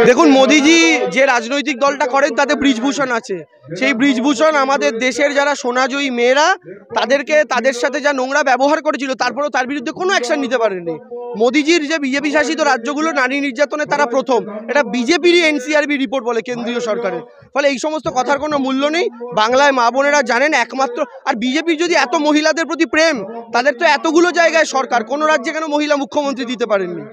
দেখুন, মোদিজি যে রাজনৈতিক দলটা করেন তাতে ব্রিজভূষণ আছে। সেই ব্রিজভূষণ আমাদের দেশের যারা সোনাজয়ী মেয়েরা তাদের সাথে যা নোংরা ব্যবহার করেছিল, তারপরেও তার বিরুদ্ধে কোনো অ্যাকশন নিতে পারেনি। মোদিজির যে বিজেপি শাসিত রাজ্যগুলো নারী নির্যাতনে তারা প্রথম, এটা বিজেপিরই এনসিআরবি রিপোর্ট বলে, কেন্দ্রীয় সরকারের। ফলে এই সমস্ত কথার কোনো মূল্য নেই। বাংলায় মা বোনেরা জানেন একমাত্র, আর বিজেপির যদি এত মহিলাদের প্রতি প্রেম, তাদের তো এতগুলো জায়গায় সরকার, কোনো রাজ্যে কেন মহিলা মুখ্যমন্ত্রী দিতে পারেননি?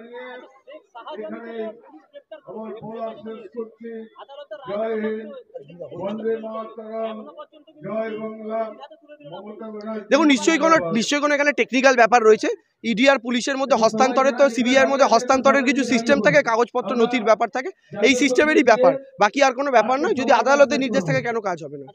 দেখুন, নিশ্চয়ই কোনো এখানে টেকনিক্যাল ব্যাপার রয়েছে। ইডি আর পুলিশের মধ্যে হস্তান্তরের, তো সিবিআইয়ের মধ্যে হস্তান্তরের কিছু সিস্টেম থাকে, কাগজপত্র নথির ব্যাপার থাকে, এই সিস্টেমেরই ব্যাপার, বাকি আর কোনো ব্যাপার নয়। যদি আদালতের নির্দেশ থাকে কেন কাজ হবে না?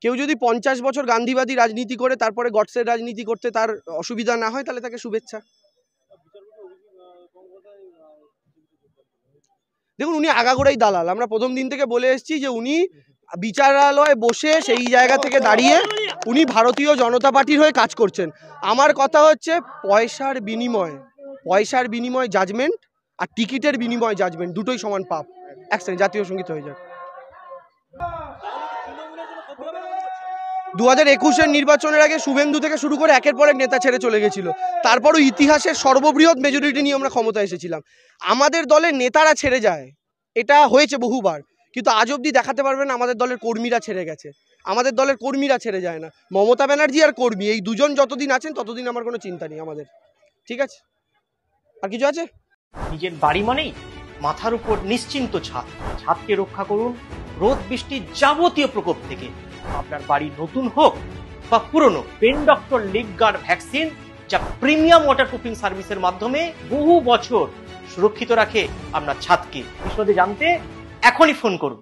কেউ যদি 50 বছর গান্ধীবাদী রাজনীতি করে তারপরে গডসের রাজনীতি করতে তার অসুবিধা না হয়, তাহলে তাকে শুভেচ্ছা। দেখুন, উনি আগাগোড়াই দালাল। আমরা প্রথম দিন থেকে বলে এসেছি যে উনি বিচারালয়ে বসে সেই জায়গা থেকে দাঁড়িয়ে উনি ভারতীয় জনতা পার্টির হয়ে কাজ করছেন। আমার কথা হচ্ছে, পয়সার বিনিময় জাজমেন্ট আর টিকিটের বিনিময় জাজমেন্ট দুটোই সমান পাপ। এক সেকেন্ড, জাতীয় সঙ্গীত হয়ে যাক। 2021-এর নির্বাচনের আগে শুভেন্দু থেকে শুরু করে একের পর এক নেতা ছেড়ে চলে গেছিল। তারপরও ইতিহাসের সর্ববৃহৎ মেজরিটি নিয়ে আমরা ক্ষমতা এসেছিলাম। আমাদের দলের নেতারা ছেড়ে যায়, এটা হয়েছে বহুবার, কিন্তু আজ অবধি দেখাতে পারবেন আমাদের দলের কর্মীরা ছেড়ে গেছে। আমাদের দলের কর্মীরা ছেড়ে যায় না। মমতা ব্যানার্জি আর কর্মী, এই দুজন যতদিন আছেন ততদিন আমার কোনো চিন্তা নেই আমাদের। ঠিক আছে, আর কিছু আছে? নিজের বাড়ি মানেই মাথার উপর নিশ্চিন্ত ছাদ। ছাদকে রক্ষা করুন রোদ বৃষ্টির যাবতীয় প্রকোপ থেকে। আপনার বাড়ি নতুন হোক বা পুরনো, pen doctor leak guard vaccine, যা প্রিমিয়াম ওয়াটারপ্রুফিং সার্ভিসের মাধ্যমে বহু বছর সুরক্ষিত রাখে আপনার ছাদকে। বিশদে জানতে এখনই ফোন করুন।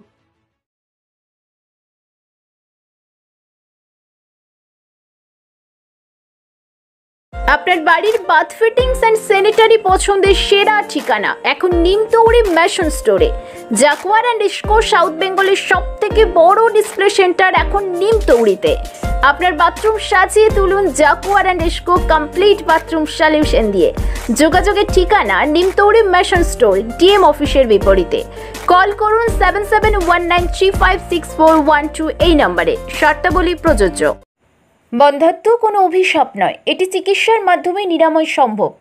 আপনার বাড়ির বাথ ফিটিংস অ্যান্ড স্যানিটারি পছন্দের সেরা ঠিকানা এখন নিমতৌড়ি ম্যাশন স্টোরে। জাকুয়ার অ্যান্ড ইস্কো সাউথ বেঙ্গলের সব থেকে বড় ডিসপ্লে সেন্টার এখন নিমতৌড়িতে। আপনার বাথরুম সাজিয়ে তুলুন Jaquar and IISCO complete bathroom solution দিয়ে। যোগাযোগের ঠিকানা নিমতৌড়ি ম্যাশন স্টোর, ডিএম অফিসের বিপরীতে। কল করুন 7719356412 এই নম্বরে। শর্তাবলী প্রযোজ্য। বন্ধ্যাত্ব কোনো অভিশাপ নয়, এটি চিকিৎসার মাধ্যমে নিরাময় সম্ভব।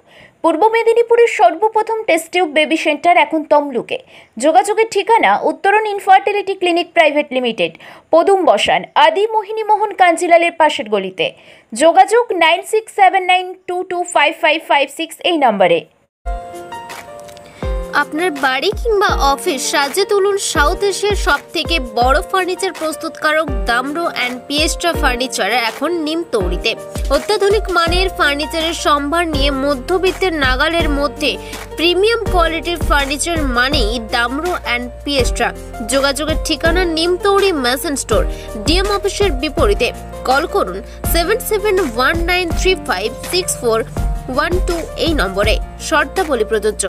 পূর্ব মেদিনীপুরের সর্বপ্রথম টেস্ট টিউব বেবি সেন্টার এখন তমলুকে। যোগাযোগের ঠিকানা উত্তরণ ইনফার্টিলিটি ক্লিনিক প্রাইভেট লিমিটেড, পদুম বসান, আদি মোহিনী মোহন কাঞ্জিলালের পাশের গলিতে। যোগাযোগ 9679225556 এই নম্বরে। আপনার বাড়ি কিংবা অফিস সাজিয়ে তুলুন সাউথ এশিয়ার সব থেকে বড় ফার্নিচার প্রস্তুতকারক দামরো অ্যান্ড পিয়েস্ট্রা ফার্নিচার এখন নিমতৌড়িতে। অত্যাধুনিক মানের ফার্নিচারের সম্ভার নিয়ে মধ্যবিত্তের নাগালের মধ্যে প্রিমিয়াম কোয়ালিটির ফার্নিচার মানেই দামরো অ্যান্ড পিয়েস্ট্রা। যোগাযোগের ঠিকানা নিমতৌড়ি ম্যাশন স্টোর, ডিএম অফিসের বিপরীতে। কল করুন 7719356412 এই নম্বরে। শর্তাবলী প্রযোজ্য।